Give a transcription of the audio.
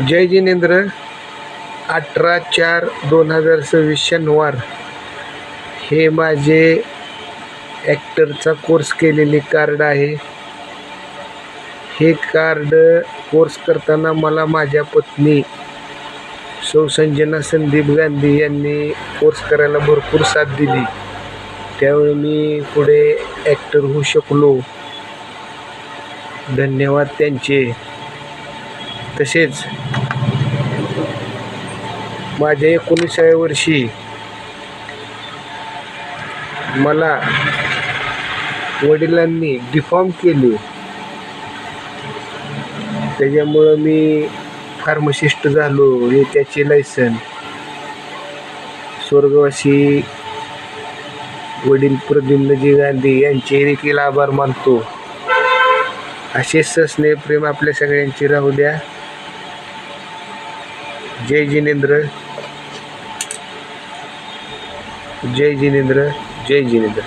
जय जिनेंद्र. 18/4/2026 शनिवार हे माझे ॲक्टरचा कोर्स केलेले कार्ड आहे. हे कार्ड कोर्स करताना मला माझ्या पत्नी सौ संजना संदीप गांधी यांनी कोर्स करायला भरपूर साथ दिली. त्यावेळी मी पुढे ॲक्टर होऊ शकलो. धन्यवाद त्यांचे. तसेच माझ्या 19व्या वर्षी मला वडिलांनी डिफॉर्म केले. त्याच्यामुळं मी फार्मासिस्ट झालो. हे त्याचे लायसन. स्वर्गवासी वडील प्रद्युम्नजी गांधी यांचे देखील आभार मानतो. असे स्नेह प्रेम आपल्या सगळ्यांची राहू द्या. जय जिनेंद्र. जय जिनेंद्र. जय जिनेंद्र.